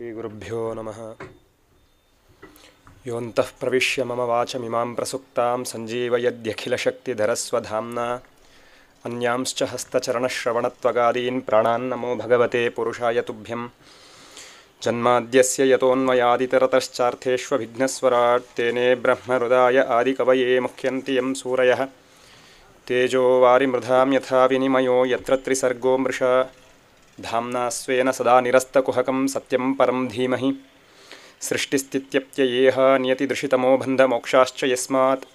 ಶ್ರೀಗುರುಭ್ಯೋ ನಮಃ. ಯೋऽन्तಃ ಪ್ರವಿಶ್ಯ ಮಮ ವಾಚಮಿಮಾಂ ಪ್ರಸುಪ್ತಾಂ ಸಂಜೀವಯದ್ಯಖಿಲಶಕ್ತಿಧರಸ್ವಧಾಮ್ನಾ ಅನ್ಯಾಂಶ್ಚ ಹಸ್ತಚರಣಶ್ರವಣತ್ವಗಾದೀನ್ ಪ್ರಾಣಾನ್ ನಮೋ ಭಗವತೆ ಪುರುಷಾಯ ತುಭ್ಯಂ. ಜನ್ಮಾದ್ಯಸ್ಯ ಯತೋನ್ಮಯಾದಿತರತಶ್ಚಾರ್ಥೇಷ್ವಭಿಘ್ನಸ್ವರಾಟ್ ತೇನೇ ಬ್ರಹ್ಮಹೃದಾಯ ಆದಿಕವಯೇ ಮುಹ್ಯಂತಿ ಯಂ ಸೂರಯಃ. ತೇಜೋ ವಾರಿಮೃಧಾಂ ಯಥಾ ವಿನಿಮಯೋ ಯತ್ರ ತ್ರಿಸರ್ಗೋ ಮೃಷಾ ಧಾಮ್ನಾ ಸ್ವೇನ ಸದಾ ನಿರಸ್ತಕುಹಕಂ ಸತ್ಯಂ ಪರಂ ಧೀಮಹಿ. ಸೃಷ್ಟಿಸ್ಥಿತ್ಯಪ್ಯಯೇಹ ನಿಯತಿದೃಶಿತಮೋ ಬಂಧಮೋಕ್ಷಾಶ್ಚ ಯಸ್ಮಾತ್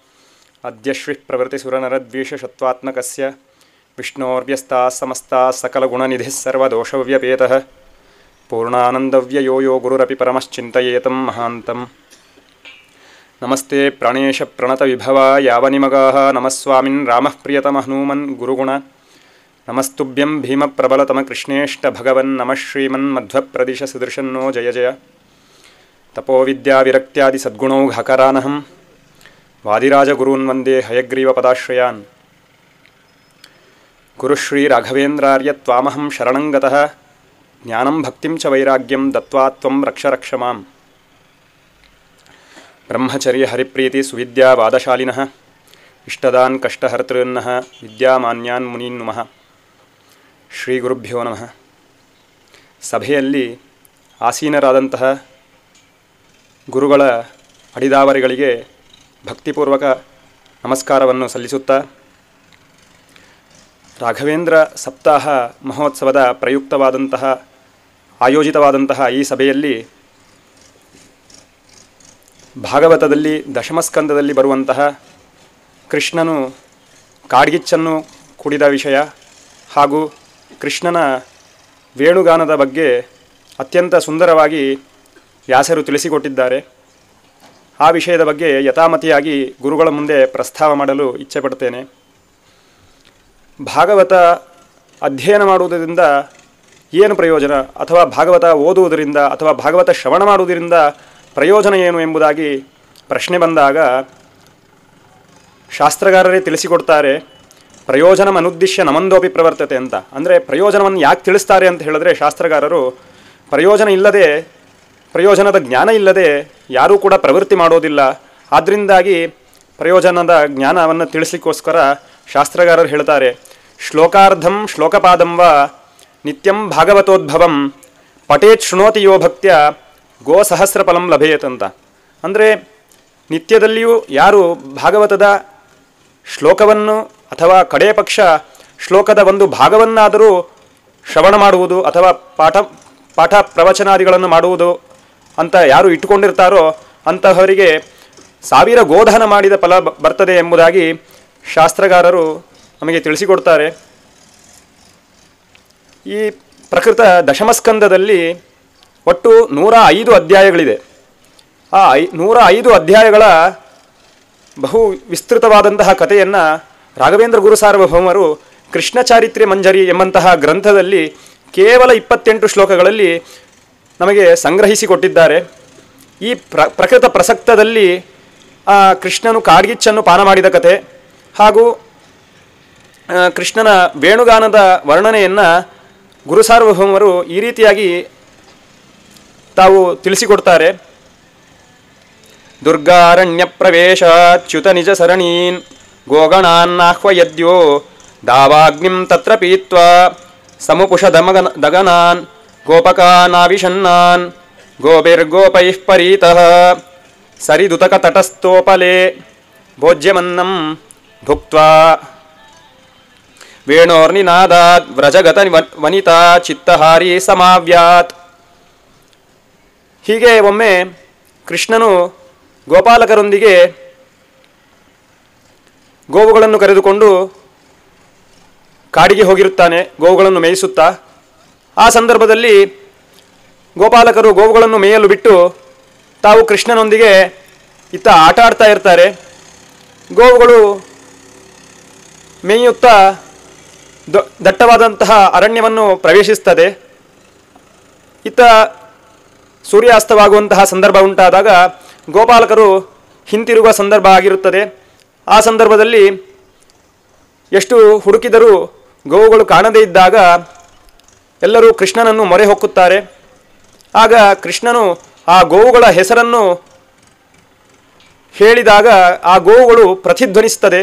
ಅದ್ಯ ಶ್ರೀಃ ಪ್ರವೃತ್ತಿಸುರನರದ್ವೇಷಶತ್ವಾತ್ಮಕಸ್ಯ ವಿಷ್ಣೋರ್ವ್ಯಸ್ತಾಃ ಸಮಸ್ತಾಃ ಸಕಲಗುಣನಿಧಿಃ ಸರ್ವದೋಷವ್ಯಪೇತಃ ಪೂರ್ಣಾನಂದವ್ಯಯೋ ಯೋ ಗುರುರಪಿ ಪರಮಶ್ಚಿಂತಯೇತಂ ಮಹಾಂತಂ. ನಮಸ್ತೆ ಪ್ರಾಣೇಶ ಪ್ರಣತವಿಭವ ಯಾವನಿಮಗಾಃ ನಮಸ್ವಾಮಿನ್ ರಾಮಃ ಪ್ರಿಯತಮಃ ಹನುಮನ್ ಗುರುಗುಣ. ನಮಸ್ತುಭ್ಯಂ ಭೀಮಪ್ರಬಲತಮ ಕೃಷ್ಣೇಷ್ಟ ಭಗವನ್ ನಮಃ ಶ್ರೀಮನ್ ಮಧ್ವಪ್ರದಿಶ ಸುದರ್ಶನ್ನೋ ಜಯ ಜಯ. ತಪೋವಿದ್ಯಾವಿರಕ್ತ್ಯಾದಿ ಸದ್ಗುಣೌಘಕರಾನಹಂ ವಾದಿರಾಜಗುರೂನ್ ವಂದೇ ಹಯಗ್ರೀವಪದಾಶ್ರಯಾನ್. ಗುರುಶ್ರೀ ರಾಘವೇಂದ್ರಾರ್ಯ ತ್ವಾಮಹಂ ಶರಣಂ ಗತಃ ಜ್ಞಾನಂ ಭಕ್ತಿಂ ಚ ವೈರಾಗ್ಯಂ ದತ್ವಾ ತ್ವಂ ರಕ್ಷ ರಕ್ಷ ಮಾಂ. ಬ್ರಹ್ಮಚರ್ಯ ಹರಿಪ್ರೀತಿ ಸುವಿದ್ಯಾ ವಾದಶಾಲಿನಃ ಇಷ್ಟದಾನ್ ಕಷ್ಟಹರ್ತೃನ್ನಃ ವಿದ್ಯಾಮಾನ್ಯಾನ್ ಮುನೀನ್ ನುಮಃ. ಶ್ರೀ ಗುರುಭ್ಯೋ ನಮಃ. ಸಭೆಯಲ್ಲಿ ಆಸೀನರಾದಂತಹ ಗುರುಗಳ ಅಡಿದಾವರಿಗಳಿಗೆ ಭಕ್ತಿಪೂರ್ವಕ ನಮಸ್ಕಾರವನ್ನು ಸಲ್ಲಿಸುತ್ತಾ, ರಾಘವೇಂದ್ರ ಸಪ್ತಾಹ ಮಹೋತ್ಸವದ ಪ್ರಯುಕ್ತವಾದಂತಹ ಆಯೋಜಿತವಾದಂತಹ ಈ ಸಭೆಯಲ್ಲಿ ಭಾಗವತದಲ್ಲಿ ದಶಮಸ್ಕಂದದಲ್ಲಿ ಬರುವಂತಹ ಕೃಷ್ಣನು ಕಾಡ್ಗಿಚ್ಚನ್ನು ಕುಡಿದ ವಿಷಯ ಹಾಗೂ ಕೃಷ್ಣನ ವೇಣುಗಾನದ ಬಗ್ಗೆ ಅತ್ಯಂತ ಸುಂದರವಾಗಿ ವ್ಯಾಸರು ತಿಳಿಸಿಕೊಟ್ಟಿದ್ದಾರೆ. ಆ ವಿಷಯದ ಬಗ್ಗೆ ಯಥಾಮತಿಯಾಗಿ ಗುರುಗಳ ಮುಂದೆ ಪ್ರಸ್ತಾವ ಮಾಡಲು ಇಚ್ಛೆಪಡುತ್ತೇನೆ. ಭಾಗವತ ಅಧ್ಯಯನ ಮಾಡುವುದರಿಂದ ಏನು ಪ್ರಯೋಜನ, ಅಥವಾ ಭಾಗವತ ಓದುವುದರಿಂದ ಅಥವಾ ಭಾಗವತ ಶ್ರವಣ ಮಾಡುವುದರಿಂದ ಪ್ರಯೋಜನ ಏನು ಎಂಬುದಾಗಿ ಪ್ರಶ್ನೆ ಬಂದಾಗ ಶಾಸ್ತ್ರಗಾರರೇ ತಿಳಿಸಿಕೊಡ್ತಾರೆ. ಪ್ರಯೋಜನಮನುದ್ದಿಶ್ಯ ನಮಂದೋಪಿ ಪ್ರವರ್ತತೆ ಅಂತ. ಅಂದರೆ ಪ್ರಯೋಜನವನ್ನು ಯಾಕೆ ತಿಳಿಸ್ತಾರೆ ಅಂತ ಹೇಳಿದ್ರೆ, ಶಾಸ್ತ್ರಗಾರರು ಪ್ರಯೋಜನ ಇಲ್ಲದೆ, ಪ್ರಯೋಜನದ ಜ್ಞಾನ ಇಲ್ಲದೆ ಯಾರೂ ಕೂಡ ಪ್ರವೃತ್ತಿ ಮಾಡೋದಿಲ್ಲ. ಆದ್ದರಿಂದಾಗಿ ಪ್ರಯೋಜನದ ಜ್ಞಾನವನ್ನು ತಿಳಿಸಲಿಕ್ಕೋಸ್ಕರ ಶಾಸ್ತ್ರಗಾರರು ಹೇಳ್ತಾರೆ, ಶ್ಲೋಕಾರ್ಧಂ ಶ್ಲೋಕಪಾದಂ ವಾ ನಿತ್ಯಂ ಭಾಗವತೋದ್ಭವಂ ಪಠೇತ್ ಶೃಣೋತಿ ಯೋ ಭಕ್ತ್ಯ ಗೋ ಸಹಸ್ರಫಲಂ ಲಭೇತ್ ಅಂತ. ಅಂದರೆ ನಿತ್ಯದಲ್ಲಿಯೂ ಯಾರು ಭಾಗವತದ ಶ್ಲೋಕವನ್ನು ಅಥವಾ ಕಡೇ ಪಕ್ಷ ಶ್ಲೋಕದ ಒಂದು ಭಾಗವನ್ನಾದರೂ ಶ್ರವಣ ಮಾಡುವುದು ಅಥವಾ ಪಾಠ ಪ್ರವಚನಾದಿಗಳನ್ನು ಮಾಡುವುದು ಅಂತ ಯಾರು ಇಟ್ಟುಕೊಂಡಿರ್ತಾರೋ ಅಂತಹವರಿಗೆ 1000 ಗೋದಾನ ಮಾಡಿದ ಫಲ ಬರ್ತದೆ ಎಂಬುದಾಗಿ ಶಾಸ್ತ್ರಗಾರರು ನಮಗೆ ತಿಳಿಸಿಕೊಡ್ತಾರೆ. ಈ ಪ್ರಕೃತ ದಶಮಸ್ಕಂದದಲ್ಲಿ ಒಟ್ಟು 105 ಅಧ್ಯಾಯಗಳಿದೆ. ಆ 105 ಅಧ್ಯಾಯಗಳ ಬಹು ವಿಸ್ತೃತವಾದಂತಹ ಕಥೆಯನ್ನು ರಾಘವೇಂದ್ರ ಗುರು ಸಾರ್ವಭೌಮರು ಕೃಷ್ಣ ಚಾರಿತ್ರ್ಯ ಮಂಜರಿ ಎಂಬಂತಹ ಗ್ರಂಥದಲ್ಲಿ ಕೇವಲ 28 ಶ್ಲೋಕಗಳಲ್ಲಿ ನಮಗೆ ಸಂಗ್ರಹಿಸಿಕೊಟ್ಟಿದ್ದಾರೆ. ಈ ಪ್ರಕೃತ ಪ್ರಸಕ್ತದಲ್ಲಿ ಕೃಷ್ಣನು ಕಾಡ್ಗಿಚ್ಚನ್ನು ಪಾನ ಮಾಡಿದ ಕಥೆ ಹಾಗೂ ಕೃಷ್ಣನ ವೇಣುಗಾನದ ವರ್ಣನೆಯನ್ನು ಗುರು ಸಾರ್ವಭೌಮರು ಈ ರೀತಿಯಾಗಿ ತಾವು ತಿಳಿಸಿಕೊಡ್ತಾರೆ. ದುರ್ಗಾರಣ್ಯ ಪ್ರವೇಶಾಚ್ಯುತ ನಿಜ ಸರಣೀನ್ ಗೋಗಣಾನ್ನಾಹ್ವಯದ್ಯೋ ದಾವಾಗ್ನಿಂ ತತ್ರ ಪೀತ್ವಾ ಸಮುಪುಷ ದಗನಾನ್ ಗೋಪಕಾನಾವಿಷನ್ನಾನ್ ಗೋಭಿರ್ಗೋಪೈಃ ಪರೀತಃ ಸರಿದುತಕ ತಟಸ್ಥೋಪಲೆ ಭೋಜ್ಯಮನ್ನಂ ಭುಕ್ತ್ವಾ ವೇಣೋರ್ನಿನಾದಾತ್ ವ್ರಜಗತ ವನಿತಾ ಚಿತ್ತಹಾರಿ ಸಮಾವ್ಯಾತ್. ಹೀಗೆ ಒಮ್ಮೆ ಕೃಷ್ಣನು ಗೋಪಾಲಕರೊಂದಿಗೆ ಗೋವುಗಳನ್ನು ಕರೆದುಕೊಂಡು ಕಾಡಿಗೆ ಹೋಗಿರುತ್ತಾನೆ, ಗೋವುಗಳನ್ನು ಮೇಯಿಸುತ್ತಾ. ಆ ಸಂದರ್ಭದಲ್ಲಿ ಗೋಪಾಲಕರು ಗೋವುಗಳನ್ನು ಮೇಯಲು ಬಿಟ್ಟು ತಾವು ಕೃಷ್ಣನೊಂದಿಗೆ ಇತ್ತ ಆಟ ಆಡ್ತಾ ಇರ್ತಾರೆ. ಗೋವುಗಳು ಮೇಯುತ್ತಾ ದಟ್ಟವಾದಂತಹ ಅರಣ್ಯವನ್ನು ಪ್ರವೇಶಿಸ್ತದೆ. ಇತ್ತ ಸೂರ್ಯಾಸ್ತವಾಗುವಂತಹ ಸಂದರ್ಭ ಉಂಟಾದಾಗ ಗೋಪಾಲಕರು ಹಿಂತಿರುಗುವ ಸಂದರ್ಭ ಆಗಿರುತ್ತದೆ. ಆ ಸಂದರ್ಭದಲ್ಲಿ ಎಷ್ಟು ಹುಡುಕಿದರೂ ಗೋವುಗಳು ಕಾಣದೇ ಇದ್ದಾಗ ಎಲ್ಲರೂ ಕೃಷ್ಣನನ್ನು ಮೊರೆ ಹೊಕ್ಕುತ್ತಾರೆ. ಆಗ ಕೃಷ್ಣನು ಆ ಗೋವುಗಳ ಹೆಸರನ್ನು ಹೇಳಿದಾಗ ಆ ಗೋವುಗಳು ಪ್ರತಿಧ್ವನಿಸ್ತದೆ.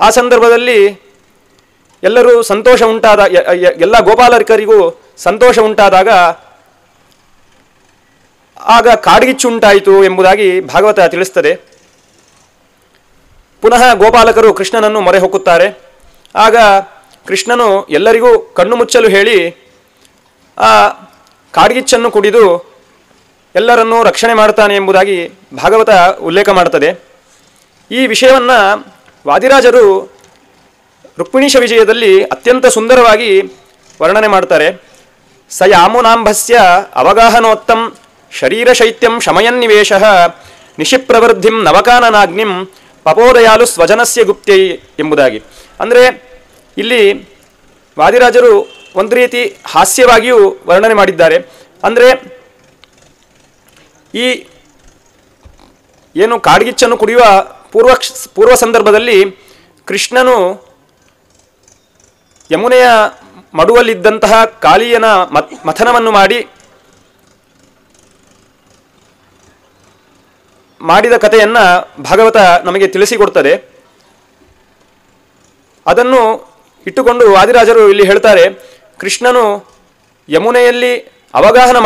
ಆ ಸಂದರ್ಭದಲ್ಲಿ ಎಲ್ಲರೂ ಸಂತೋಷ ಉಂಟಾದ ಎಲ್ಲ ಗೋಪಾಲಕರಿಗೂ ಸಂತೋಷ ಉಂಟಾದಾಗ ಆಗ ಕಾಡ್ಗಿಚ್ಚು ಉಂಟಾಯಿತು ಎಂಬುದಾಗಿ ಭಾಗವತ ತಿಳಿಸ್ತದೆ. ಪುನಃ ಗೋಪಾಲಕರು ಕೃಷ್ಣನನ್ನು ಮೊರೆ ಹೊಕ್ಕುತ್ತಾರೆ. ಆಗ ಕೃಷ್ಣನು ಎಲ್ಲರಿಗೂ ಕಣ್ಣು ಮುಚ್ಚಲು ಹೇಳಿ ಆ ಕಾಡ್ಗಿಚ್ಚನ್ನು ಕುಡಿದು ಎಲ್ಲರನ್ನೂ ರಕ್ಷಣೆ ಮಾಡ್ತಾನೆ ಎಂಬುದಾಗಿ ಭಾಗವತ ಉಲ್ಲೇಖ ಮಾಡ್ತದೆ. ಈ ವಿಷಯವನ್ನು ವಾದಿರಾಜರು ರುಕ್ಮಿಣೀಶ ವಿಜಯದಲ್ಲಿ ಅತ್ಯಂತ ಸುಂದರವಾಗಿ ವರ್ಣನೆ ಮಾಡ್ತಾರೆ. ಸ ಯಾಮುನಾಂಭಸ್ಯ ಅವಗಾಹನೋತ್ತಂ ಶರೀರ ಶೈತ್ಯಂ ಶಮಯನ್ನಿವೇಶ ನಿಶಿಪ್ರವೃದ್ಧಿಂ ನವಕಾನನಾಗ್ನಿಂ ಪಪೋದಯಾಲು ಸ್ವಜನಸ್ಯ ಗುಪ್ತೈ ಎಂಬುದಾಗಿ. ಅಂದರೆ ಇಲ್ಲಿ ವಾದಿರಾಜರು ಒಂದು ರೀತಿ ಹಾಸ್ಯವಾಗಿಯೂ ವರ್ಣನೆ ಮಾಡಿದ್ದಾರೆ. ಅಂದರೆ ಈ ಏನು ಕಾಡ್ಗಿಚ್ಚನ್ನು ಕುಡಿಯುವ ಪೂರ್ವ ಸಂದರ್ಭದಲ್ಲಿ ಕೃಷ್ಣನು ಯಮುನೆಯ ಮಡುವಲ್ಲಿದ್ದಂತಹ ಕಾಳಿಯನ ಮಥನವನ್ನು ಮಾಡಿದ ಕಥೆಯನ್ನು ಭಾಗವತ ನಮಗೆ ತಿಳಿಸಿಕೊಡ್ತದೆ. ಅದನ್ನು ಇಟ್ಟುಕೊಂಡು ವಾದಿರಾಜರು ಇಲ್ಲಿ ಹೇಳ್ತಾರೆ, ಕೃಷ್ಣನು ಯಮುನೆಯಲ್ಲಿ ಅವಗಾಹನ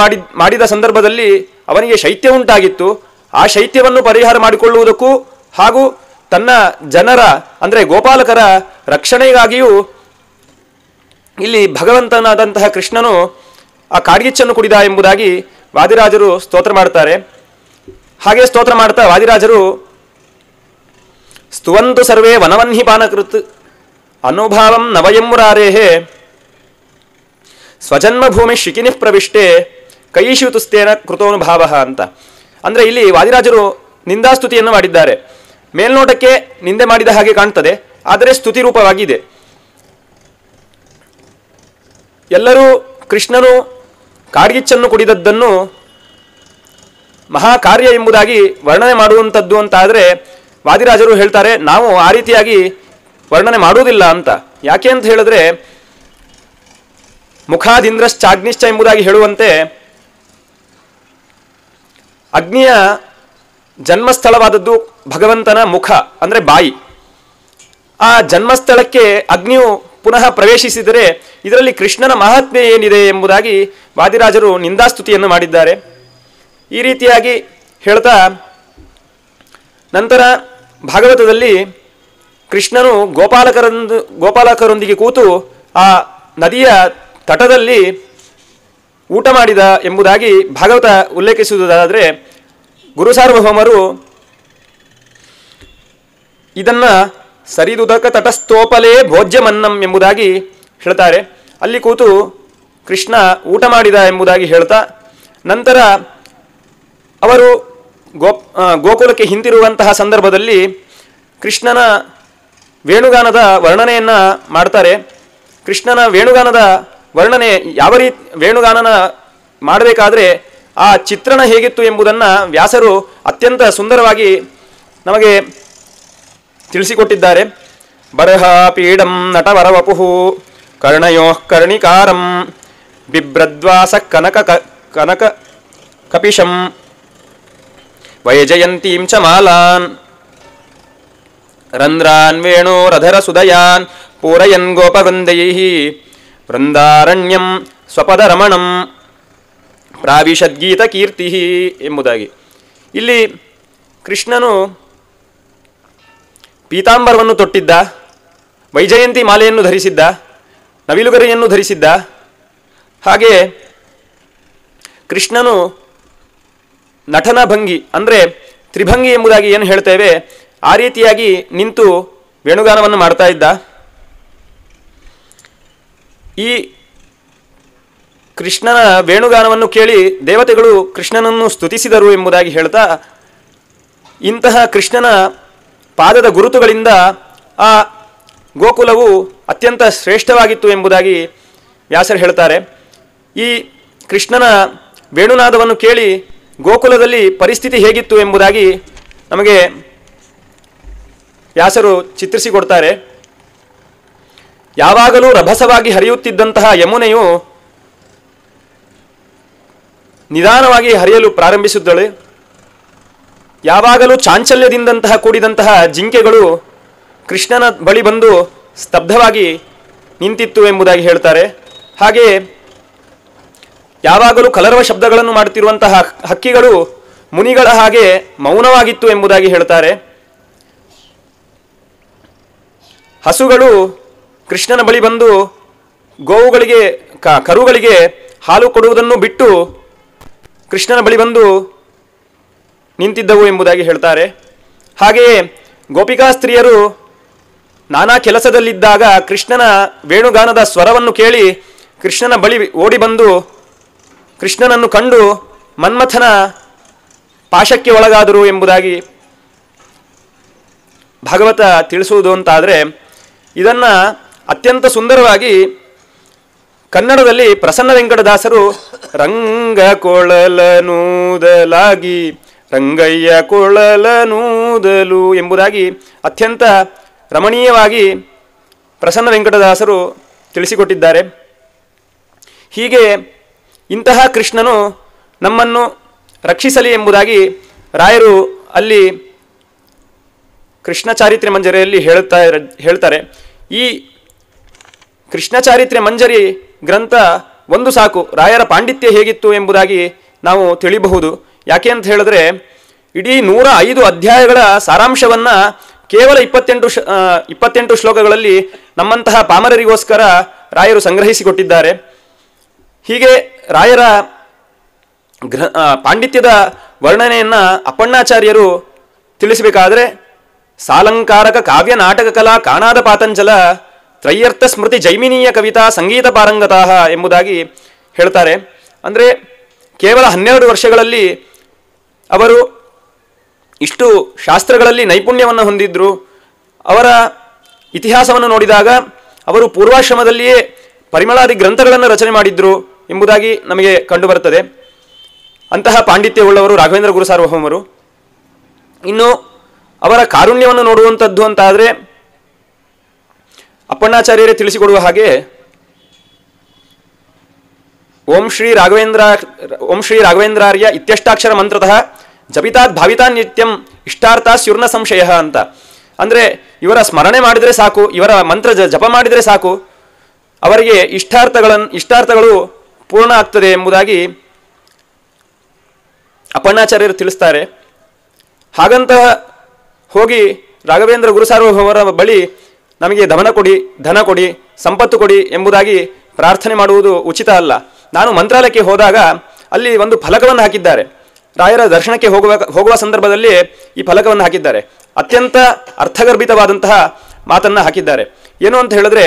ಮಾಡಿದ ಸಂದರ್ಭದಲ್ಲಿ ಅವನಿಗೆ ಶೈತ್ಯ ಉಂಟಾಗಿತ್ತು. ಆ ಶೈತ್ಯವನ್ನು ಪರಿಹಾರ ಮಾಡಿಕೊಳ್ಳುವುದಕ್ಕೂ ಹಾಗೂ ತನ್ನ ಜನರ ಅಂದರೆ ಗೋಪಾಲಕರ ರಕ್ಷಣೆಗಾಗಿಯೂ ಇಲ್ಲಿ ಭಗವಂತನಾದಂತಹ ಕೃಷ್ಣನು ಆ ಕಾಡ್ಗಿಚ್ಚನ್ನು ಕುಡಿದ ಎಂಬುದಾಗಿ ವಾದಿರಾಜರು ಸ್ತೋತ್ರ ಮಾಡ್ತಾರೆ. ಹಾಗೆ ಸ್ತೋತ್ರ ಮಾಡ್ತಾ ವಾದಿರಾಜರು ಸ್ತುವಂತು ಸರ್ವೇ ವನವನ್ಹಿ ಪಾನಕೃತ್ ಅನುಭಾವಂ ನವಯಮ್ಮುರಾರೇಹೇ ಸ್ವಜನ್ಮಭೂಮಿ ಶಿಖಿನಿ ಪ್ರವಿಷ್ಟೆ ಕೈಶು ತುಸ್ತೇನ ಕೃತೋನುಭಾವ ಅಂತ. ಅಂದರೆ ಇಲ್ಲಿ ವಾದಿರಾಜರು ನಿಂದಾಸ್ತುತಿಯನ್ನು ಮಾಡಿದ್ದಾರೆ. ಮೇಲ್ನೋಟಕ್ಕೆ ನಿಂದೆ ಮಾಡಿದ ಹಾಗೆ ಕಾಣ್ತದೆ, ಆದರೆ ಸ್ತುತಿ ರೂಪವಾಗಿದೆ. ಎಲ್ಲರೂ ಕೃಷ್ಣನು ಕಾಡ್ಗಿಚ್ಚನ್ನು ಕುಡಿದದ್ದನ್ನು ಮಹಾಕಾರ್ಯ ಎಂಬುದಾಗಿ ವರ್ಣನೆ ಮಾಡುವಂಥದ್ದು ಅಂತ ಆದರೆ ವಾದಿರಾಜರು ಹೇಳ್ತಾರೆ, ನಾವು ಆ ರೀತಿಯಾಗಿ ವರ್ಣನೆ ಮಾಡುವುದಿಲ್ಲ ಅಂತ. ಯಾಕೆ ಅಂತ ಹೇಳಿದ್ರೆ ಮುಖಾದಿಂದ್ರಶ್ಚಾಗ್ನಿಶ್ಚ ಎಂಬುದಾಗಿ ಹೇಳುವಂತೆ ಅಗ್ನಿಯ ಜನ್ಮಸ್ಥಳವಾದದ್ದು ಭಗವಂತನ ಮುಖ ಅಂದರೆ ಬಾಯಿ. ಆ ಜನ್ಮಸ್ಥಳಕ್ಕೆ ಅಗ್ನಿಯು ಪುನಃ ಪ್ರವೇಶಿಸಿದರೆ ಇದರಲ್ಲಿ ಕೃಷ್ಣನ ಮಹಾತ್ಮೆ ಏನಿದೆ ಎಂಬುದಾಗಿ ವಾದಿರಾಜರು ನಿಂದಾಸ್ತುತಿಯನ್ನು ಮಾಡಿದ್ದಾರೆ. ಈ ರೀತಿಯಾಗಿ ಹೇಳ್ತಾ ನಂತರ ಭಾಗವತದಲ್ಲಿ ಕೃಷ್ಣನು ಗೋಪಾಲಕರೊಂದಿಗೆ ಕೂತು ಆ ನದಿಯ ತಟದಲ್ಲಿ ಊಟ ಮಾಡಿದ ಎಂಬುದಾಗಿ ಭಾಗವತ ಉಲ್ಲೇಖಿಸುವುದಾದರೆ ಗುರುಸಾರ್ವಭೌಮರು ಇದನ್ನು ಸರಿದುದಕ ತಟಸ್ಥೋಪಲೇ ಭೋಜ್ಯಮನ್ನಂ ಎಂಬುದಾಗಿ ಹೇಳ್ತಾರೆ. ಅಲ್ಲಿ ಕೂತು ಕೃಷ್ಣ ಊಟ ಮಾಡಿದ ಎಂಬುದಾಗಿ ಹೇಳ್ತಾ ನಂತರ ಅವರು ಗೋಕುಲಕ್ಕೆ ಹಿಂತಿರುವಂತಹ ಸಂದರ್ಭದಲ್ಲಿ ಕೃಷ್ಣನ ವೇಣುಗಾನದ ವರ್ಣನೆಯನ್ನು ಮಾಡ್ತಾರೆ. ಕೃಷ್ಣನ ವೇಣುಗಾನದ ವರ್ಣನೆ ಯಾವ ರೀತಿ ವೇಣುಗಾನನ ಮಾಡಬೇಕಾದ್ರೆ ಆ ಚಿತ್ರಣ ಹೇಗಿತ್ತು ಎಂಬುದನ್ನು ವ್ಯಾಸರು ಅತ್ಯಂತ ಸುಂದರವಾಗಿ ನಮಗೆ ತಿಳಿಸಿಕೊಟ್ಟಿದ್ದಾರೆ. ಬರಹ ಪೀಡಂ ನಟವರವಪುಃ ಕರ್ಣಯೋ ಕರ್ಣಿಕಾರಂ ಬಿಭ್ರದ್ವಾಸ ಕನಕ ಕಪಿಶಂ ವೈಜಯಂತೀಂ ಚ ಮಾಲಾನ್ ರಂಧ್ರಾನ್ ವೇಣೋರಧರ ಸುದಯಾನ್ ಪೂರಯನ್ ಗೋಪವೃಂದೈಃ ವೃಂದಾರಣ್ಯಂ ಸ್ವಪದರಮಣಂ ಪ್ರಾವಿಶದ್ಗೀತ ಕೀರ್ತಿ ಎಂಬುದಾಗಿ. ಇಲ್ಲಿ ಕೃಷ್ಣನು ಪೀತಾಂಬರವನ್ನು ತೊಟ್ಟಿದ್ದ, ವೈಜಯಂತಿ ಮಾಲೆಯನ್ನು ಧರಿಸಿದ್ದ, ನವಿಲುಗರಿಯನ್ನು ಧರಿಸಿದ್ದ. ಹಾಗೆ ಕೃಷ್ಣನು ನಟನ ಭಂಗಿ ಅಂದರೆ ತ್ರಿಭಂಗಿ ಎಂಬುದಾಗಿ ಏನು ಹೇಳ್ತೇವೆ ಆ ರೀತಿಯಾಗಿ ನಿಂತು ವೇಣುಗಾನವನ್ನು ಮಾಡ್ತಾ ಇದ್ದ. ಈ ಕೃಷ್ಣನ ವೇಣುಗಾನವನ್ನು ಕೇಳಿ ದೇವತೆಗಳು ಕೃಷ್ಣನನ್ನು ಸ್ತುತಿಸಿದರು ಎಂಬುದಾಗಿ ಹೇಳ್ತಾ ಇಂತಹ ಕೃಷ್ಣನ ಪಾದದ ಗುರುತುಗಳಿಂದ ಆ ಗೋಕುಲವು ಅತ್ಯಂತ ಶ್ರೇಷ್ಠವಾಗಿತ್ತು ಎಂಬುದಾಗಿ ವ್ಯಾಸರು ಹೇಳ್ತಾರೆ. ಈ ಕೃಷ್ಣನ ವೇಣುನಾದವನ್ನು ಕೇಳಿ ಗೋಕುಲದಲ್ಲಿ ಪರಿಸ್ಥಿತಿ ಹೇಗಿತ್ತು ಎಂಬುದಾಗಿ ನಮಗೆ ವ್ಯಾಸರು ಚಿತ್ರಿಸಿಕೊಡ್ತಾರೆ. ಯಾವಾಗಲೂ ರಭಸವಾಗಿ ಹರಿಯುತ್ತಿದ್ದಂತಹ ಯಮುನೆಯು ನಿಧಾನವಾಗಿ ಹರಿಯಲು ಪ್ರಾರಂಭಿಸಿದ್ದಳು. ಯಾವಾಗಲೂ ಚಾಂಚಲ್ಯದಿಂದಂತಹ ಕೂಡಿದಂತಹ ಜಿಂಕೆಗಳು ಕೃಷ್ಣನ ಬಳಿ ಬಂದು ಸ್ತಬ್ಧವಾಗಿ ನಿಂತಿತ್ತು ಎಂಬುದಾಗಿ ಹೇಳ್ತಾರೆ. ಹಾಗೆ ಯಾವಾಗಲೂ ಕಲರವ ಶಬ್ದಗಳನ್ನು ಮಾಡುತ್ತಿರುವಂತಹ ಹಕ್ಕಿಗಳು ಮುನಿಗಳ ಹಾಗೆ ಮೌನವಾಗಿತ್ತು ಎಂಬುದಾಗಿ ಹೇಳ್ತಾರೆ. ಹಸುಗಳು ಕೃಷ್ಣನ ಬಳಿ ಬಂದು ಗೋವುಗಳಿಗೆ ಕರುಗಳಿಗೆ ಹಾಲು ಕೊಡುವುದನ್ನು ಬಿಟ್ಟು ಕೃಷ್ಣನ ಬಳಿ ಬಂದು ನಿಂತಿದ್ದವು ಎಂಬುದಾಗಿ ಹೇಳ್ತಾರೆ. ಹಾಗೆಯೇ ಗೋಪಿಕಾ ಸ್ತ್ರೀಯರು ನಾನಾ ಕೆಲಸದಲ್ಲಿದ್ದಾಗ ಕೃಷ್ಣನ ವೇಣುಗಾನದ ಸ್ವರವನ್ನು ಕೇಳಿ ಕೃಷ್ಣನ ಬಳಿ ಓಡಿ ಬಂದು ಕೃಷ್ಣನನ್ನು ಕಂಡು ಮನ್ಮಥನ ಪಾಶಕ್ಕೆ ಒಳಗಾದರು ಎಂಬುದಾಗಿ ಭಾಗವತ ತಿಳಿಸುವುದು ಅಂತಾದರೆ, ಇದನ್ನು ಅತ್ಯಂತ ಸುಂದರವಾಗಿ ಕನ್ನಡದಲ್ಲಿ ಪ್ರಸನ್ನ ವೆಂಕಟದಾಸರು ರಂಗ ಕೊಳಲನೂದಲಾಗಿ ರಂಗಯ್ಯ ಕೊಳಲನೂದಲು ಎಂಬುದಾಗಿ ಅತ್ಯಂತ ರಮಣೀಯವಾಗಿ ಪ್ರಸನ್ನ ವೆಂಕಟದಾಸರು ತಿಳಿಸಿಕೊಟ್ಟಿದ್ದಾರೆ. ಹೀಗೆ ಇಂತಹ ಕೃಷ್ಣನು ನಮ್ಮನ್ನು ರಕ್ಷಿಸಲಿ ಎಂಬುದಾಗಿ ರಾಯರು ಅಲ್ಲಿ ಕೃಷ್ಣ ಚಾರಿತ್ರ್ಯ ಮಂಜರಿಯಲ್ಲಿ ಹೇಳ್ತಾರೆ. ಈ ಕೃಷ್ಣ ಚಾರಿತ್ರ್ಯ ಮಂಜರಿ ಗ್ರಂಥ ಒಂದು ಸಾಕು ರಾಯರ ಪಾಂಡಿತ್ಯ ಹೇಗಿತ್ತು ಎಂಬುದಾಗಿ ನಾವು ತಿಳಿಬಹುದು. ಯಾಕೆ ಅಂತ ಹೇಳಿದ್ರೆ ಇಡೀ 105 ಅಧ್ಯಾಯಗಳ ಸಾರಾಂಶವನ್ನು ಕೇವಲ 28 ಶ್ಲೋಕಗಳಲ್ಲಿ ನಮ್ಮಂತಹ ಪಾಮರರಿಗೋಸ್ಕರ ರಾಯರು ಸಂಗ್ರಹಿಸಿಕೊಟ್ಟಿದ್ದಾರೆ. ಹೀಗೆ ರಾಯರ ಪಾಂಡಿತ್ಯದ ವರ್ಣನೆಯನ್ನು ಅಪ್ಪಣ್ಣಾಚಾರ್ಯರು ತಿಳಿಸಬೇಕಾದ್ರೆ ಸಾಲಂಕಾರಕ ಕಾವ್ಯ ನಾಟಕ ಕಲಾ ಕಾಣಾದ ಪಾತಂಜಲ ತ್ರಯ್ಯರ್ಥ ಸ್ಮೃತಿ ಜೈಮಿನೀಯ ಕವಿತಾ ಸಂಗೀತ ಪಾರಂಗತಃ ಎಂಬುದಾಗಿ ಹೇಳ್ತಾರೆ. ಅಂದರೆ ಕೇವಲ 12 ವರ್ಷಗಳಲ್ಲಿ ಅವರು ಇಷ್ಟು ಶಾಸ್ತ್ರಗಳಲ್ಲಿ ನೈಪುಣ್ಯವನ್ನು ಹೊಂದಿದ್ರು. ಅವರ ಇತಿಹಾಸವನ್ನು ನೋಡಿದಾಗ ಅವರು ಪೂರ್ವಾಶ್ರಮದಲ್ಲಿಯೇ ಪರಿಮಳಾದಿ ಗ್ರಂಥಗಳನ್ನು ರಚನೆ ಮಾಡಿದ್ರು ಎಂಬುದಾಗಿ ನಮಗೆ ಕಂಡುಬರುತ್ತದೆ. ಅಂತಹ ಪಾಂಡಿತ್ಯವುಳ್ಳವರು ರಾಘವೇಂದ್ರ ಗುರು ಸಾರ್ವಭೌಮರು. ಇನ್ನು ಅವರ ಕಾರುಣ್ಯವನ್ನು ನೋಡುವಂಥದ್ದು ಅಂತಾದರೆ ಅಪ್ಪಣ್ಣಾಚಾರ್ಯರೇ ತಿಳಿಸಿಕೊಡುವ ಹಾಗೆ ಓಂ ಶ್ರೀ ರಾಘವೇಂದ್ರಾರ್ಯ ಇತ್ಯಷ್ಟಾಕ್ಷರ ಮಂತ್ರತಃ ಜಪಿತಾತ್ ಭಾವಿತಾನ್ ನಿತ್ಯಂ ಇಷ್ಟಾರ್ಥ ಸ್ಯುರ್ನ ಸಂಶಯ ಅಂತ. ಅಂದರೆ ಇವರ ಸ್ಮರಣೆ ಮಾಡಿದರೆ ಸಾಕು, ಇವರ ಮಂತ್ರ ಜಪ ಮಾಡಿದರೆ ಸಾಕು, ಅವರಿಗೆ ಇಷ್ಟಾರ್ಥಗಳು ಪೂರ್ಣ ಆಗ್ತದೆ ಎಂಬುದಾಗಿ ಅಪ್ಪಣ್ಣಾಚಾರ್ಯರು ತಿಳಿಸ್ತಾರೆ. ಹಾಗಂತ ಹೋಗಿ ರಾಘವೇಂದ್ರ ಗುರು ಸಾರ್ವಭೌಮರ ಬಳಿ ನಮಗೆ ಧನ ಕೊಡಿ ಸಂಪತ್ತು ಕೊಡಿ ಎಂಬುದಾಗಿ ಪ್ರಾರ್ಥನೆ ಮಾಡುವುದು ಉಚಿತ ಅಲ್ಲ. ನಾನು ಮಂತ್ರಾಲಯಕ್ಕೆ ಹೋದಾಗ ಅಲ್ಲಿ ಒಂದು ಫಲಕವನ್ನು ಹಾಕಿದ್ದಾರೆ. ರಾಯರ ದರ್ಶನಕ್ಕೆ ಹೋಗುವ ಸಂದರ್ಭದಲ್ಲಿ ಈ ಫಲಕವನ್ನು ಹಾಕಿದ್ದಾರೆ. ಅತ್ಯಂತ ಅರ್ಥಗರ್ಭಿತವಾದಂತಹ ಮಾತನ್ನು ಹಾಕಿದ್ದಾರೆ. ಏನು ಅಂತ ಹೇಳಿದ್ರೆ,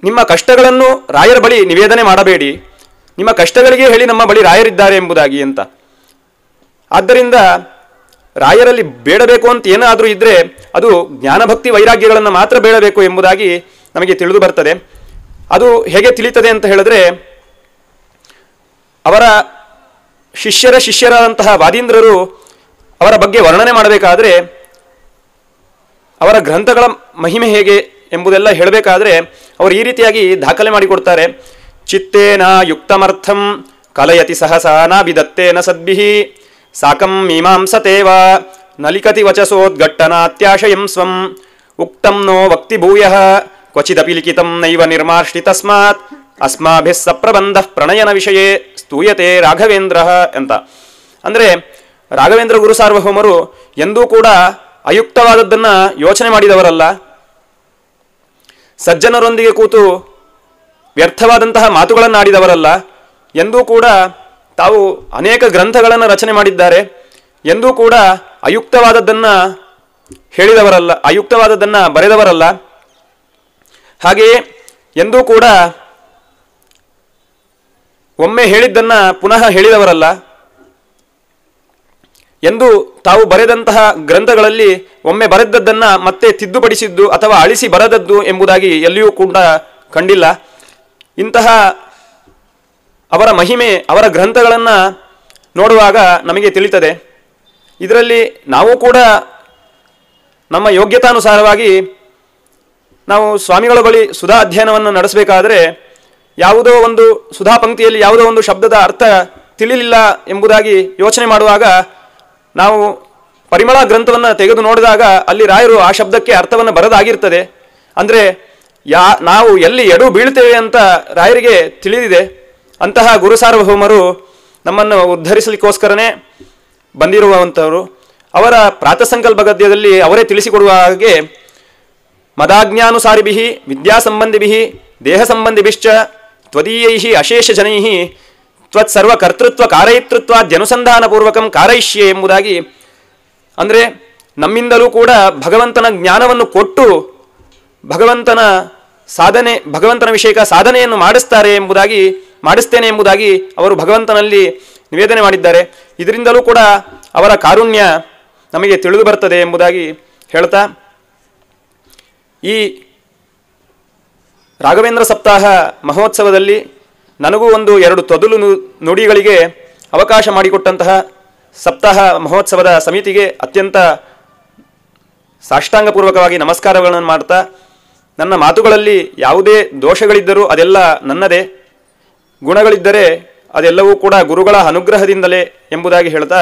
ನಿಮ್ಮ ಕಷ್ಟಗಳನ್ನು ರಾಯರ ಬಳಿ ನಿವೇದನೆ ಮಾಡಬೇಡಿ, ನಿಮ್ಮ ಕಷ್ಟಗಳಿಗೆ ಹೇಳಿ ನಮ್ಮ ಬಳಿ ರಾಯರಿದ್ದಾರೆ ಎಂಬುದಾಗಿ ಅಂತ. ಆದ್ದರಿಂದ ರಾಯರಲ್ಲಿ ಬೇಡಬೇಕು ಅಂತ ಏನಾದರೂ ಇದ್ದರೆ ಅದು ಜ್ಞಾನಭಕ್ತಿ ವೈರಾಗ್ಯಗಳನ್ನು ಮಾತ್ರ ಬೇಡಬೇಕು ಎಂಬುದಾಗಿ ನಮಗೆ ತಿಳಿದು ಬರ್ತದೆ. ಅದು ಹೇಗೆ ತಿಳಿತದೆ ಅಂತ ಹೇಳಿದ್ರೆ, ಅವರ ಶಿಷ್ಯರಾದಂತಹ ವಾದೀಂದ್ರರು ಅವರ ಬಗ್ಗೆ ವರ್ಣನೆ ಮಾಡಬೇಕಾದ್ರೆ, ಅವರ ಗ್ರಂಥಗಳ ಮಹಿಮೆ ಹೇಗೆ ಎಂಬುದೆಲ್ಲ ಹೇಳಬೇಕಾದ್ರೆ ಅವರು ಈ ರೀತಿಯಾಗಿ ದಾಖಲೆ ಮಾಡಿಕೊಡ್ತಾರೆ. ಚಿತ್ತೇನ ಯುಕ್ತಮರ್ಥಂ ಕಲಯತಿ ಸಹಸಾ ನಾಭಿದತ್ತೇನ ಸದ್ಭಿಃ ಸಾಕಂ ಮೀಮಾಂಸತೇವ ನಲಿಕತಿ ವಚಸೋದ್ಘಟ್ಟನಾತ್ಯಾಶಯಂ ಸ್ವಂ ಉಕ್ತಂ ನೋ ವಕ್ತಿ ಭೂಯಃ ಕ್ವಚಿದಪಿ ಲಿಖಿತಂ ನೈವ ನಿರ್ಮಾರ್ಷ್ಟಿ ತಸ್ಮಾತ್ ಅಸ್ಮಾಭಿಃ ಸಪ್ರಬಂಧ ಪ್ರಣಯನ ವಿಷಯೇ ಸ್ತೂಯತೆ ರಾಘವೇಂದ್ರ ಅಂತ. ಅಂದರೆ ರಾಘವೇಂದ್ರ ಗುರು ಸಾರ್ವಭೌಮರು ಎಂದೂ ಕೂಡ ಅಯುಕ್ತವಾದದ್ದನ್ನು ಯೋಚನೆ ಮಾಡಿದವರಲ್ಲ, ಸಜ್ಜನರೊಂದಿಗೆ ಕೂತು ವ್ಯರ್ಥವಾದಂತಹ ಮಾತುಗಳನ್ನು ಆಡಿದವರಲ್ಲ, ಎಂದೂ ಕೂಡ ತಾವು ಅನೇಕ ಗ್ರಂಥಗಳನ್ನು ರಚನೆ ಮಾಡಿದ್ದಾರೆ, ಎಂದೂ ಕೂಡ ಅಯುಕ್ತವಾದದ್ದನ್ನು ಹೇಳಿದವರಲ್ಲ, ಅಯುಕ್ತವಾದದ್ದನ್ನು ಬರೆದವರಲ್ಲ. ಹಾಗೆಯೇ ಎಂದೂ ಕೂಡ ಒಮ್ಮೆ ಹೇಳಿದ್ದನ್ನು ಪುನಃ ಹೇಳಿದವರಲ್ಲ. ಎಂದು ತಾವು ಬರೆದಂತಹ ಗ್ರಂಥಗಳಲ್ಲಿ ಒಮ್ಮೆ ಬರೆದದ್ದನ್ನು ಮತ್ತೆ ತಿದ್ದುಪಡಿಸಿದ್ದು ಅಥವಾ ಅಳಿಸಿ ಬರೆದದ್ದು ಎಂಬುದಾಗಿ ಎಲ್ಲಿಯೂ ಕೂಡ ಕಂಡಿಲ್ಲ. ಇಂತಹ ಅವರ ಮಹಿಮೆ, ಅವರ ಗ್ರಂಥಗಳನ್ನು ನೋಡುವಾಗ ನಮಗೆ ತಿಳಿತದೆ. ಇದರಲ್ಲಿ ನಾವು ಕೂಡ ನಮ್ಮ ಯೋಗ್ಯತಾನುಸಾರವಾಗಿ ನಾವು ಸ್ವಾಮಿಗಳ ಬಳಿ ಸುಧಾ ಅಧ್ಯಯನವನ್ನು ನಡೆಸಬೇಕಾದರೆ ಯಾವುದೋ ಒಂದು ಸುಧಾ ಪಂಕ್ತಿಯಲ್ಲಿ ಯಾವುದೋ ಒಂದು ಶಬ್ದದ ಅರ್ಥ ತಿಳಿಲಿಲ್ಲ ಎಂಬುದಾಗಿ ಯೋಚನೆ ಮಾಡುವಾಗ ನಾವು ಪರಿಮಳ ಗ್ರಂಥವನ್ನು ತೆಗೆದು ನೋಡಿದಾಗ ಅಲ್ಲಿ ರಾಯರು ಆ ಶಬ್ದಕ್ಕೆ ಅರ್ಥವನ್ನು ಬರದಾಗಿರ್ತದೆ. ಅಂದರೆ ನಾವು ಎಲ್ಲಿ ಎಡು ಬೀಳ್ತೇವೆ ಅಂತ ರಾಯರಿಗೆ ತಿಳಿದಿದೆ. ಅಂತಹ ಗುರು ಸಾರ್ವಭೌಮರು ನಮ್ಮನ್ನು ಉದ್ಧರಿಸಲಿಕ್ಕೋಸ್ಕರನೇ ಬಂದಿರುವಂಥವರು. ಅವರ ಪ್ರಾತಸಂಕಲ್ಪ ಗದ್ಯದಲ್ಲಿ ಅವರೇ ತಿಳಿಸಿಕೊಡುವ ಹಾಗೆ ಮದಾಜ್ಞಾನುಸಾರಿಭಿಃ ವಿದ್ಯಾಸಂಬಂಧಿಭಿಃ ದೇಹಸಂಬಂಧಿಭಿಶ್ಚ ತ್ವದೀಯೈಃ ಅಶೇಷ ಜನೈಃ ತ್ವತ್ಸರ್ವ ಕರ್ತೃತ್ವ ಕಾರಯಿತೃತ್ವಾದ್ಯನುಸಂಧಾನಪೂರ್ವಕಂ ಕಾರಯಿಷ್ಯೆ ಎಂಬುದಾಗಿ, ಅಂದರೆ ನಮ್ಮಿಂದಲೂ ಕೂಡ ಭಗವಂತನ ಜ್ಞಾನವನ್ನು ಕೊಟ್ಟು ಭಗವಂತನ ವಿಷಯಕ ಸಾಧನೆಯನ್ನು ಮಾಡಿಸ್ತೇನೆ ಎಂಬುದಾಗಿ ಅವರು ಭಗವಂತನಲ್ಲಿ ನಿವೇದನೆ ಮಾಡಿದ್ದಾರೆ. ಇದರಿಂದಲೂ ಕೂಡ ಅವರ ಕಾರುಣ್ಯ ನಮಗೆ ತಿಳಿದು ಬರ್ತದೆ ಎಂಬುದಾಗಿ ಹೇಳ್ತಾ, ಈ ರಾಘವೇಂದ್ರ ಸಪ್ತಾಹ ಮಹೋತ್ಸವದಲ್ಲಿ ನನಗೂ 2 ತೊದಲು ನುಡಿಗಳಿಗೆ ಅವಕಾಶ ಮಾಡಿಕೊಟ್ಟಂತಹ ಸಪ್ತಾಹ ಮಹೋತ್ಸವದ ಸಮಿತಿಗೆ ಅತ್ಯಂತ ಸಾಷ್ಟಾಂಗಪೂರ್ವಕವಾಗಿ ನಮಸ್ಕಾರಗಳನ್ನು ಮಾಡ್ತಾ, ನನ್ನ ಮಾತುಗಳಲ್ಲಿ ಯಾವುದೇ ದೋಷಗಳಿದ್ದರೂ ಅದೆಲ್ಲ ನನ್ನದೇ, ಗುಣಗಳಿದ್ದರೆ ಅದೆಲ್ಲವೂ ಕೂಡ ಗುರುಗಳ ಅನುಗ್ರಹದಿಂದಲೇ ಎಂಬುದಾಗಿ ಹೇಳ್ತಾ,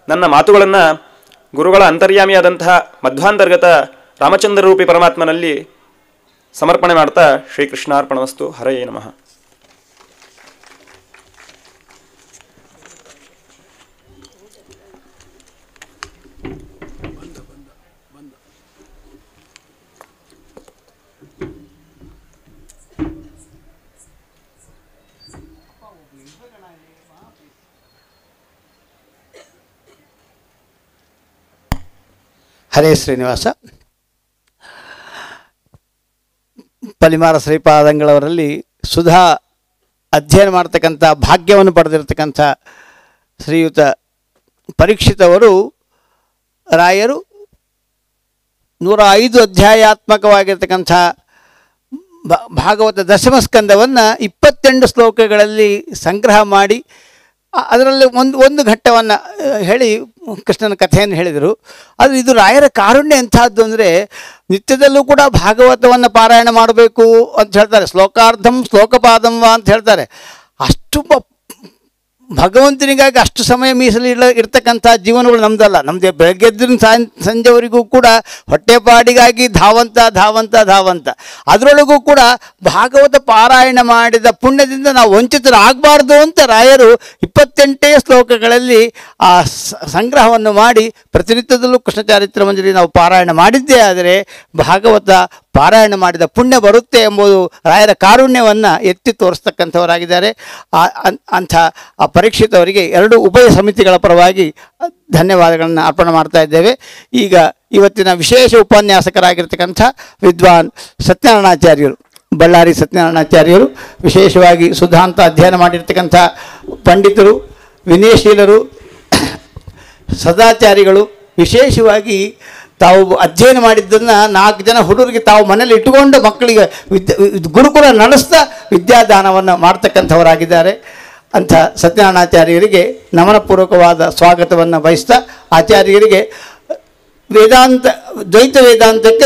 ನನ್ನ ಮಾತುಗಳನ್ನು ಗುರುಗಳ ಅಂತರ್ಯಾಮಿಯಾದಂತಹ ಮಧ್ವಾಂತರ್ಗತ ರಾಮಚಂದ್ರ ರೂಪಿ ಪರಮಾತ್ಮನಲ್ಲಿ ಸಮರ್ಪಣೆ ಮಾಡ್ತಾ ಶ್ರೀಕೃಷ್ಣಾರ್ಪಣಮಸ್ತು. ಹರಯೇ ನಮಃ. ಹರೇ ಶ್ರೀನಿವಾಸ. ಪಲಿಮಾರ ಶ್ರೀಪಾದಂಗಳವರಲ್ಲಿ ಸುಧಾ ಅಧ್ಯಯನ ಮಾಡ್ತಕ್ಕಂಥ ಭಾಗ್ಯವನ್ನು ಪಡೆದಿರತಕ್ಕಂಥ ಶ್ರೀಯುತ ಪರೀಕ್ಷಿತವರು ರಾಯರು 105 ಅಧ್ಯಾಯಾತ್ಮಕವಾಗಿರ್ತಕ್ಕಂಥ ಭಾಗವತ ದಶಮಸ್ಕಂದವನ್ನು 22 ಶ್ಲೋಕಗಳಲ್ಲಿ ಸಂಗ್ರಹ ಮಾಡಿ ಅದರಲ್ಲಿ ಒಂದು ಘಟ್ಟವನ್ನು ಹೇಳಿ ಕೃಷ್ಣನ ಕಥೆಯನ್ನು ಹೇಳಿದರು. ಆದರೆ ಇದು ರಾಯರ ಕಾರುಣ್ಯ ಎಂಥದ್ದು ಅಂದರೆ, ನಿತ್ಯದಲ್ಲೂ ಕೂಡ ಭಾಗವತವನ್ನು ಪಾರಾಯಣ ಮಾಡಬೇಕು ಅಂತ ಹೇಳ್ತಾರೆ. ಶ್ಲೋಕಾರ್ಧಂ ಶ್ಲೋಕಪಾದಂ ವಾ ಅಂತ ಹೇಳ್ತಾರೆ. ಅಷ್ಟು ಭಗವಂತನಿಗಾಗಿ ಅಷ್ಟು ಸಮಯ ಇರ್ತಕ್ಕಂಥ ಜೀವನಗಳು ನಮ್ಮದಲ್ಲ. ನಮ್ಮದು ಬೆಳಗ್ಗೆದ್ದ ಸಂಜೆವರೆಗೂ ಕೂಡ ಹೊಟ್ಟೆಪಾಡಿಗಾಗಿ ಧಾವಂತ. ಅದರೊಳಗೂ ಕೂಡ ಭಾಗವತ ಪಾರಾಯಣ ಮಾಡಿದ ಪುಣ್ಯದಿಂದ ನಾವು ವಂಚಿತರಾಗಬಾರ್ದು ಅಂತ ರಾಯರು 28 ಶ್ಲೋಕಗಳಲ್ಲಿ ಆ ಸಂಗ್ರಹವನ್ನು ಮಾಡಿ ಪ್ರತಿನಿತ್ಯದಲ್ಲೂ ಕೃಷ್ಣ ಚಾರಿತ್ರ ಮಂಜರಿ ನಾವು ಪಾರಾಯಣ ಮಾಡಿದ್ದೇ ಆದರೆ ಭಾಗವತ ಪಾರಾಯಣ ಮಾಡಿದ ಪುಣ್ಯ ಬರುತ್ತೆ ಎಂಬುದು ರಾಯರ ಕಾರುಣ್ಯವನ್ನು ಎತ್ತಿ ತೋರಿಸ್ತಕ್ಕಂಥವರಾಗಿದ್ದಾರೆ. ಅಂಥ ಆ ಪರೀಕ್ಷಿತವರಿಗೆ 2 ಉಭಯ ಸಮಿತಿಗಳ ಪರವಾಗಿ ಧನ್ಯವಾದಗಳನ್ನು ಅರ್ಪಣೆ ಮಾಡ್ತಾ ಇದ್ದೇವೆ. ಈಗ ಇವತ್ತಿನ ವಿಶೇಷ ಉಪನ್ಯಾಸಕರಾಗಿರ್ತಕ್ಕಂಥ ವಿದ್ವಾನ್ ಸತ್ಯನಾರಾಯಣಾಚಾರ್ಯರು, ಬಳ್ಳಾರಿ ಸತ್ಯನಾರಾಯಣಾಚಾರ್ಯರು, ವಿಶೇಷವಾಗಿ ಸುಧಾಂತ ಅಧ್ಯಯನ ಮಾಡಿರ್ತಕ್ಕಂಥ ಪಂಡಿತರು, ವಿನಯಶೀಲರು, ಸದಾಚಾರಿಗಳು, ವಿಶೇಷವಾಗಿ ತಾವು ಅಧ್ಯಯನ ಮಾಡಿದ್ದನ್ನು 4 ಜನ ಹುಡುಗರಿಗೆ ತಾವು ಮನೇಲಿ ಇಟ್ಟುಕೊಂಡು ಮಕ್ಕಳಿಗೆ ಗುರುಕುಲ ನಡೆಸ್ತಾ ವಿದ್ಯಾದಾನವನ್ನು ಮಾಡ್ತಕ್ಕಂಥವರಾಗಿದ್ದಾರೆ. ಅಂಥ ಸತ್ಯನಾರಾಯಣಾಚಾರ್ಯರಿಗೆ ನಮನಪೂರ್ವಕವಾದ ಸ್ವಾಗತವನ್ನು ಬಯಸ್ತಾ, ಆಚಾರ್ಯರಿಗೆ ದ್ವೈತ ವೇದಾಂತಕ್ಕೆ